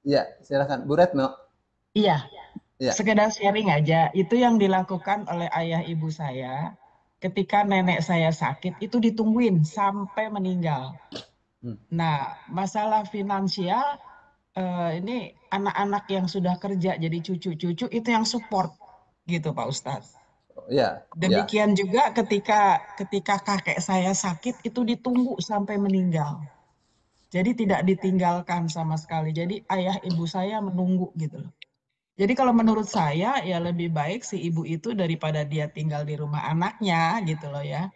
Iya, silakan Bu Retno. Iya, Iya. sekedar sharing aja. Itu yang dilakukan oleh ayah ibu saya ketika nenek saya sakit, itu ditungguin sampai meninggal. Hmm. Nah, masalah finansial, ini anak-anak yang sudah kerja jadi cucu-cucu itu yang support gitu Pak Ustadz. Iya, iya. Demikian juga ketika ketika kakek saya sakit itu ditunggu sampai meninggal. Jadi tidak ditinggalkan sama sekali. Jadi ayah ibu saya menunggu gitu loh. Jadi kalau menurut saya ya lebih baik si ibu itu daripada dia tinggal di rumah anaknya gitu loh ya.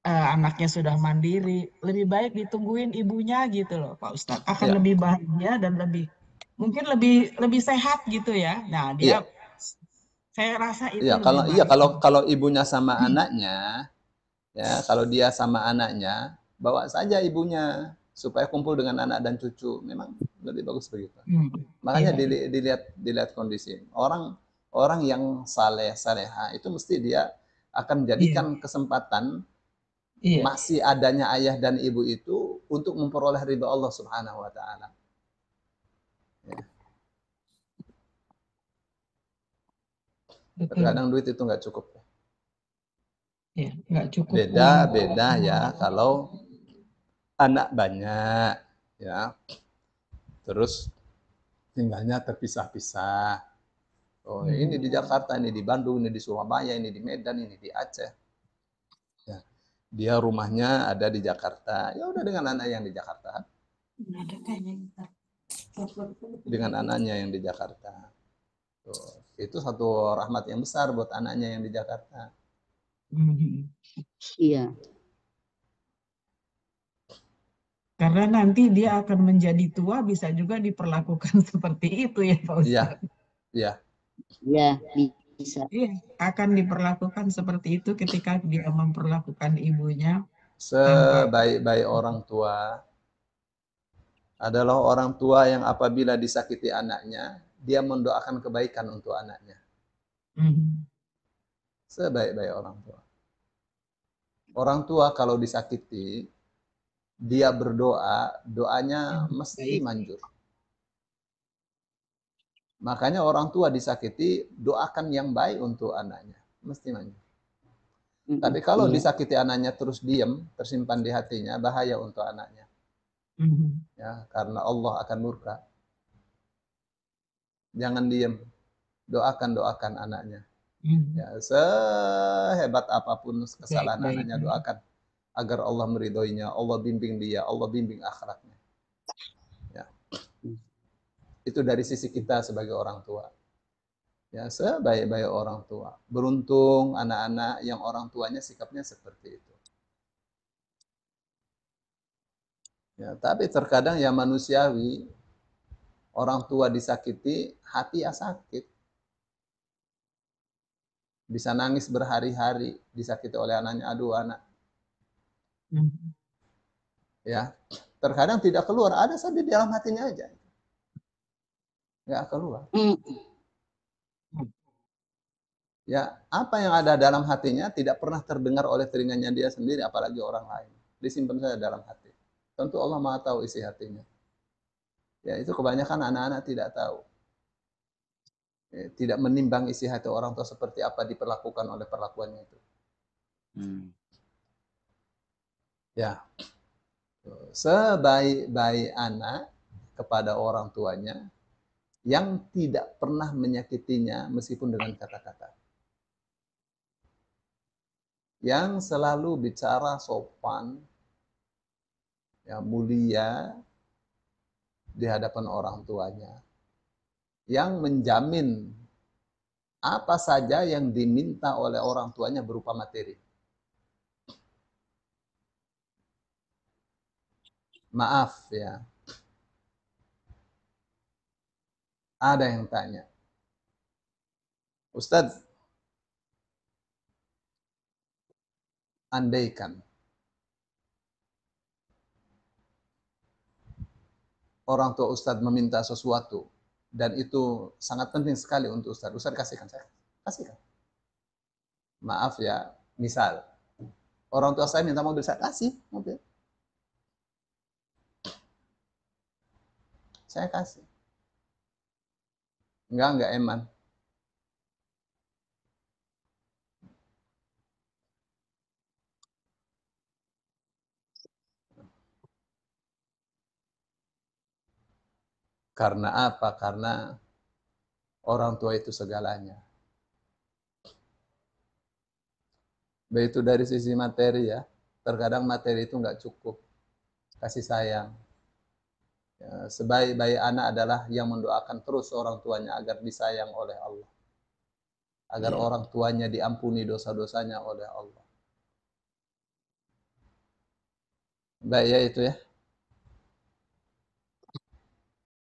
Anaknya sudah mandiri, lebih baik ditungguin ibunya gitu loh Pak Ustadz. Akan Iya, lebih bahagia dan lebih mungkin lebih lebih sehat gitu ya. Nah, dia iya. saya rasa itu Iya, lebih baik. kalau ibunya sama anaknya, ya, kalau dia sama anaknya, bawa saja ibunya supaya kumpul dengan anak dan cucu. Memang lebih bagus begitu. Hmm, Makanya iya, dilihat kondisi. Orang orang yang saleh saleha itu mesti dia akan iya, menjadikan kesempatan iya, masih adanya ayah dan ibu itu untuk memperoleh ridho Allah Subhanahu wa taala. Ya. betul. Terkadang duit itu nggak cukup. Ya, nggak cukup uang juga. Beda ya kalau anak banyak, ya, terus tinggalnya terpisah-pisah. Oh, ini Hmm. di Jakarta, ini di Bandung, ini di Surabaya, ini di Medan, ini di Aceh. Ya. Dia rumahnya ada di Jakarta. Ya udah dengan anak yang di Jakarta, Ada kayaknya kita. dengan anaknya yang di Jakarta. Tuh. Itu satu rahmat yang besar buat anaknya yang di Jakarta. Hmm. Iya. Karena nanti dia akan menjadi tua bisa juga diperlakukan seperti itu ya Pak Iya, Ustadz. iya. Iya, bisa. Iya, akan diperlakukan seperti itu ketika dia memperlakukan ibunya tanpa. Sebaik-baik orang tua adalah orang tua yang apabila disakiti anaknya, dia mendoakan kebaikan untuk anaknya. Hmm. Sebaik-baik orang tua. Orang tua kalau disakiti, dia berdoa, doanya Yang mesti baik. manjur. Makanya orang tua disakiti, doakan yang baik untuk anaknya. Mesti manjur. Tapi kalau Iya. disakiti anaknya terus diam, tersimpan di hatinya, bahaya untuk anaknya. Hmm. Ya, karena Allah akan murka. Jangan diam, doakan anaknya. Hmm. Ya, sehebat apapun kesalahan Baik-baik. anaknya, doakan agar Allah meridhoinya, Allah bimbing dia, Allah bimbing akhlaknya. Ya, itu dari sisi kita sebagai orang tua. Ya, sebaik-baik orang tua. Beruntung anak-anak yang orang tuanya sikapnya seperti itu. Ya, tapi terkadang ya manusiawi, orang tua disakiti, hati ya sakit. Bisa nangis berhari-hari disakiti oleh anaknya, aduh anak. Hmm. Ya, terkadang tidak keluar, ada saja di dalam hatinya aja. Nggak keluar. Mm. Ya, apa yang ada dalam hatinya tidak pernah terdengar oleh telinganya dia sendiri, apalagi orang lain. Disimpan saja dalam hati. Tentu Allah Maha tahu isi hatinya. Ya, itu kebanyakan anak-anak tidak tahu. Ya, tidak menimbang isi hati orang tua seperti apa diperlakukan oleh perlakuannya itu. Hmm. Ya, sebaik-baik anak kepada orang tuanya yang tidak pernah menyakitinya meskipun dengan kata-kata. Yang selalu bicara sopan, ya, mulia di hadapan orang tuanya. Yang menjamin apa saja yang diminta oleh orang tuanya berupa materi. Maaf ya, ada yang tanya, Ustadz, andaikan orang tua Ustadz meminta sesuatu dan itu sangat penting sekali untuk Ustadz, Ustadz kasihkan saya, kasihkan. Maaf ya, misal orang tua saya minta mobil, saya kasih mobil, saya kasih. Enggak eman. Karena apa? Karena orang tua itu segalanya. Baik itu dari sisi materi ya, terkadang materi itu nggak cukup. Kasih sayang. Ya, sebaik-baik anak adalah yang mendoakan terus orang tuanya agar disayang oleh Allah. Agar orang tuanya diampuni dosa-dosanya oleh Allah. Baik ya itu ya.